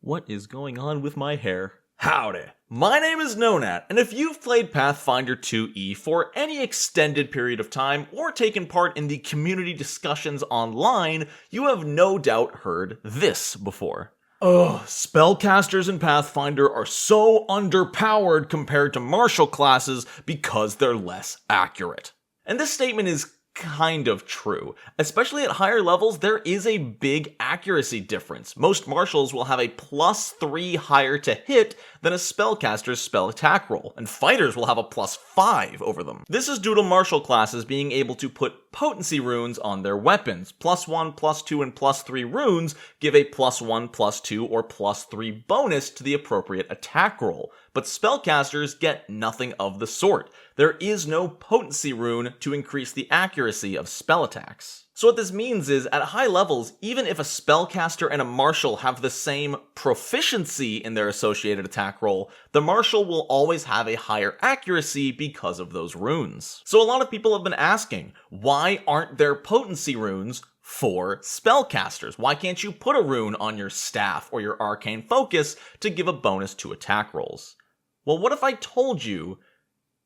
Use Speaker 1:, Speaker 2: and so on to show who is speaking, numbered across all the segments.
Speaker 1: What is going on with my hair? Howdy! My name is Nonat, and if you've played Pathfinder 2e for any extended period of time or taken part in the community discussions online, you have no doubt heard this before. Ugh, spellcasters in Pathfinder are so underpowered compared to martial classes because they're less accurate. And this statement is kind of true. Especially at higher levels, there is a big accuracy difference. Most martials will have a +3 higher to hit than a spellcaster's spell attack roll, and fighters will have a +5 over them. This is due to martial classes being able to put potency runes on their weapons. +1, +2, and +3 runes give a +1, +2, or +3 bonus to the appropriate attack roll, but spellcasters get nothing of the sort. There is no potency rune to increase the accuracy of spell attacks. So what this means is, at high levels, even if a spellcaster and a martial have the same proficiency in their associated attack roll, the martial will always have a higher accuracy because of those runes. So a lot of people have been asking, why aren't there potency runes for spellcasters? Why can't you put a rune on your staff or your arcane focus to give a bonus to attack rolls? Well, what if I told you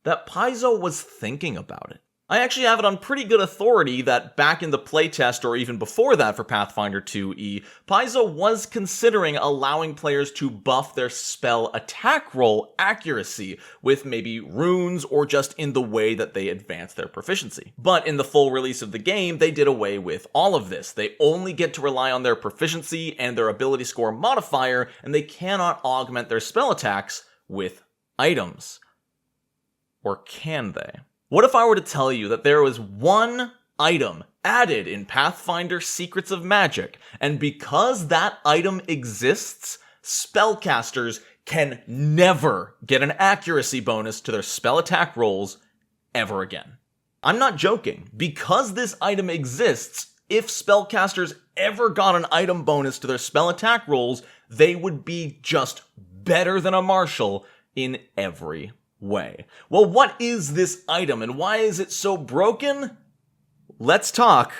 Speaker 1: that Paizo was thinking about it? I actually have it on pretty good authority that back in the playtest, or even before that for Pathfinder 2e, Paizo was considering allowing players to buff their spell attack roll accuracy with maybe runes or just in the way that they advance their proficiency. But in the full release of the game, they did away with all of this. They only get to rely on their proficiency and their ability score modifier, and they cannot augment their spell attacks with items. Or can they? What if I were to tell you that there was one item added in Pathfinder Secrets of Magic, and because that item exists, spellcasters can never get an accuracy bonus to their spell attack rolls ever again? I'm not joking. Because this item exists, if spellcasters ever got an item bonus to their spell attack rolls, they would be just better than a martial in every way. Well, what is this item and why is it so broken? Let's talk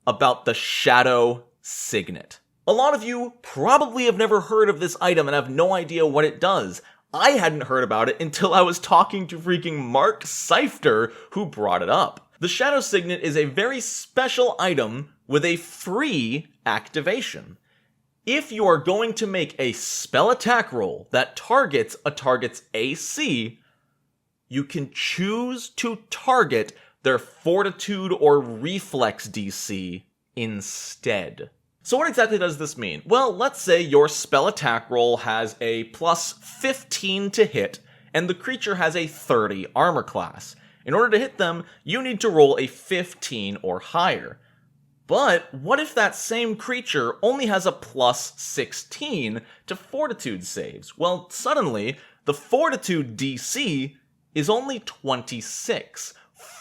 Speaker 1: about the Shadow Signet. A lot of you probably have never heard of this item and have no idea what it does. I hadn't heard about it until I was talking to freaking Mark Seifter, who brought it up. The Shadow Signet is a very special item with a free activation. If you are going to make a spell attack roll that targets a target's AC, you can choose to target their fortitude or reflex DC instead. So what exactly does this mean? Well, let's say your spell attack roll has a +15 to hit, and the creature has a 30 armor class. In order to hit them, you need to roll a 15 or higher. But what if that same creature only has a +16 to fortitude saves? Well, suddenly, the fortitude DC is only 26,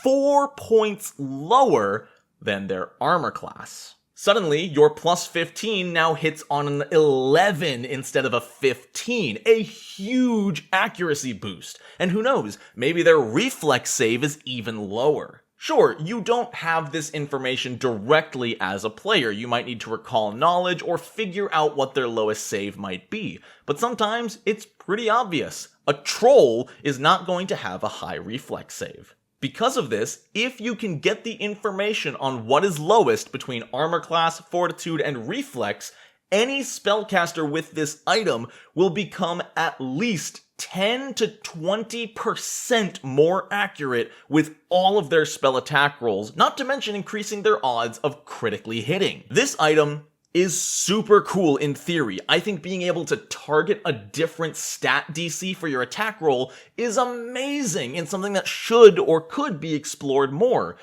Speaker 1: 4 points lower than their armor class. Suddenly, your +15 now hits on an 11 instead of a 15, a huge accuracy boost. And who knows, maybe their reflex save is even lower. Sure, you don't have this information directly as a player. You might need to recall knowledge or figure out what their lowest save might be. But sometimes it's pretty obvious. A troll is not going to have a high reflex save. Because of this, if you can get the information on what is lowest between armor class, fortitude, and reflex, any spellcaster with this item will become at least 10 to 20% more accurate with all of their spell attack rolls, not to mention increasing their odds of critically hitting. This item is super cool in theory. I think being able to target a different stat DC for your attack roll is amazing and something that should or could be explored more.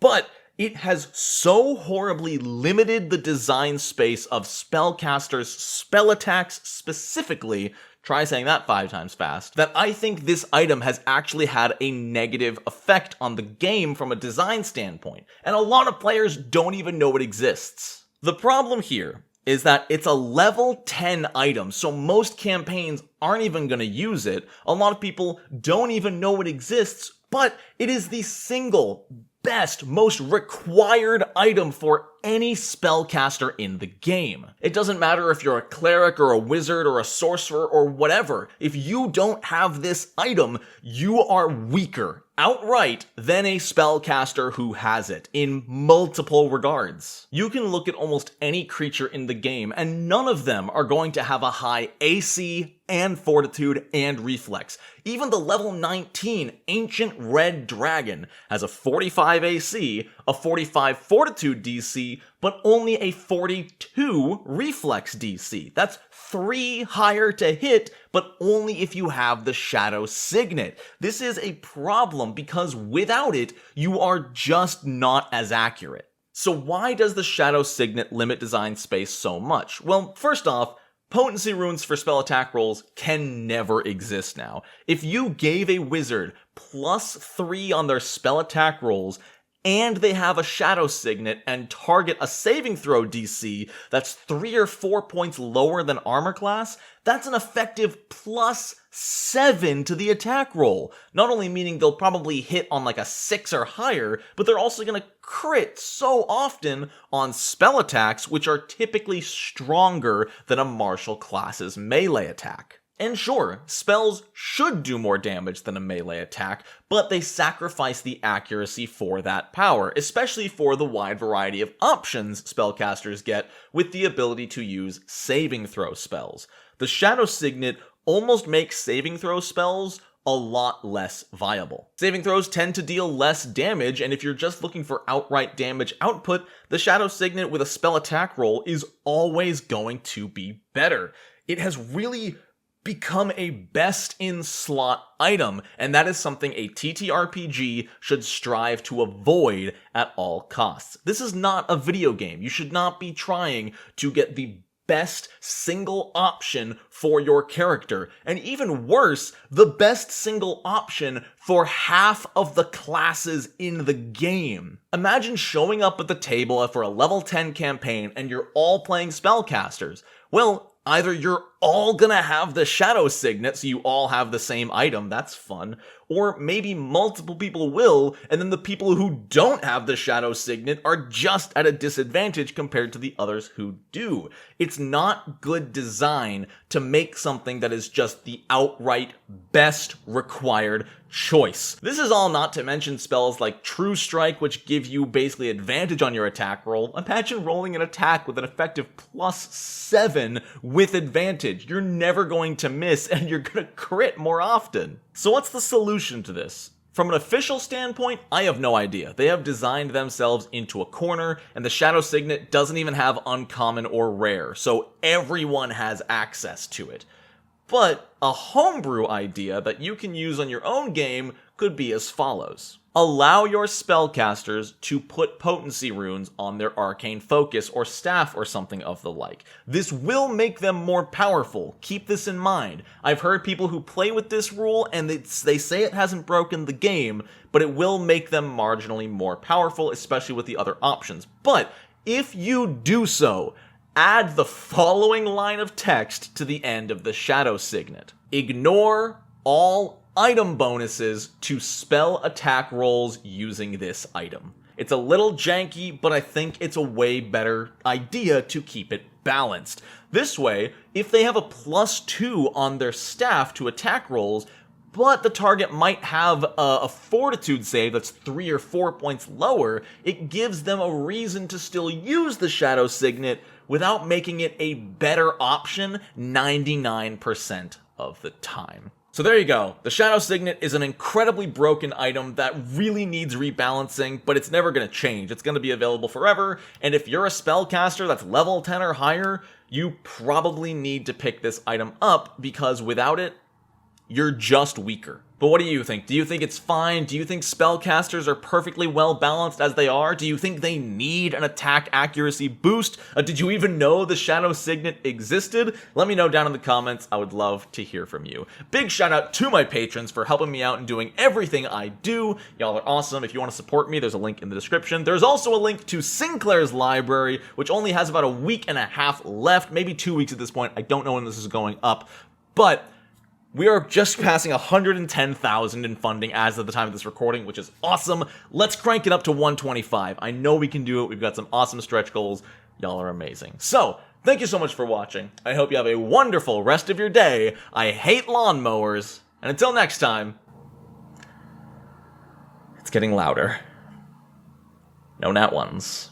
Speaker 1: But it has so horribly limited the design space of spellcasters' spell attacks specifically, try saying that 5 times fast, that I think this item has actually had a negative effect on the game from a design standpoint, and a lot of players don't even know it exists. The problem here is that it's a level 10 item, so most campaigns aren't even going to use it. A lot of people don't even know it exists, but it is the single best, most required item for any spellcaster in the game. It doesn't matter if you're a cleric or a wizard or a sorcerer or whatever. If you don't have this item, you are weaker outright than a spellcaster who has it in multiple regards. You can look at almost any creature in the game and none of them are going to have a high AC and fortitude and reflex. Even the level 19 Ancient Red Dragon has a 45 AC, a 45 fortitude DC, but only a 42 reflex DC. That's 3 higher to hit, but only if you have the Shadow Signet. This is a problem because without it, you are just not as accurate. So why does the Shadow Signet limit design space so much? Well, first off, potency runes for spell attack rolls can never exist now. If you gave a wizard +3 on their spell attack rolls, and they have a Shadow Signet and target a saving throw DC that's 3 or 4 points lower than armor class, that's an effective +7 to the attack roll. Not only meaning they'll probably hit on like a 6 or higher, but they're also going to crit so often on spell attacks, which are typically stronger than a martial class's melee attack. And sure, spells should do more damage than a melee attack, but they sacrifice the accuracy for that power, especially for the wide variety of options spellcasters get with the ability to use saving throw spells. The Shadow Signet almost makes saving throw spells a lot less viable. Saving throws tend to deal less damage, and if you're just looking for outright damage output, the Shadow Signet with a spell attack roll is always going to be better. It has really become a best-in-slot item, and that is something a TTRPG should strive to avoid at all costs. This is not a video game. You should not be trying to get the best single option for your character, and even worse, the best single option for half of the classes in the game. Imagine showing up at the table for a level 10 campaign and you're all playing spellcasters. Well, either you're all gonna have the Shadow Signet, so you all have the same item, that's fun, or maybe multiple people will, and then the people who don't have the Shadow Signet are just at a disadvantage compared to the others who do. It's not good design to make something that is just the outright best required choice. This is all not to mention spells like True Strike, which give you basically advantage on your attack roll. Imagine rolling an attack with an effective +7 with advantage. You're never going to miss and you're gonna crit more often. So what's the solution to this? From an official standpoint, I have no idea. They have designed themselves into a corner, and the Shadow Signet doesn't even have uncommon or rare, so everyone has access to it. But a homebrew idea that you can use on your own game could be as follows. Allow your spellcasters to put potency runes on their arcane focus or staff or something of the like. This will make them more powerful. Keep this in mind. I've heard people who play with this rule and they say it hasn't broken the game, but it will make them marginally more powerful, especially with the other options. But if you do so, add the following line of text to the end of the Shadow Signet. Ignore all item bonuses to spell attack rolls using this item. It's a little janky, but I think it's a way better idea to keep it balanced. This way, if they have a +2 on their staff to attack rolls, but the target might have a fortitude save that's 3 or 4 points lower, it gives them a reason to still use the Shadow Signet without making it a better option 99% of the time. So there you go. The Shadow Signet is an incredibly broken item that really needs rebalancing, but it's never going to change. It's going to be available forever, and if you're a spellcaster that's level 10 or higher, you probably need to pick this item up, because without it, you're just weaker. But what do you think? Do you think it's fine? Do you think spellcasters are perfectly well balanced as they are? Do you think they need an attack accuracy boost? Did you even know the Shadow Signet existed? Let me know down in the comments. I would love to hear from you. Big shout out to my patrons for helping me out and doing everything I do. Y'all are awesome. If you want to support me, there's a link in the description. There's also a link to Sinclair's library, which only has about a week and a half left, maybe 2 weeks at this point. I don't know when this is going up, but We are just passing 110,000 in funding as of the time of this recording, which is awesome. Let's crank it up to 125. I know we can do it. We've got some awesome stretch goals. Y'all are amazing. So, thank you so much for watching. I hope you have a wonderful rest of your day. I hate lawnmowers. And until next time, it's getting louder. No nat ones.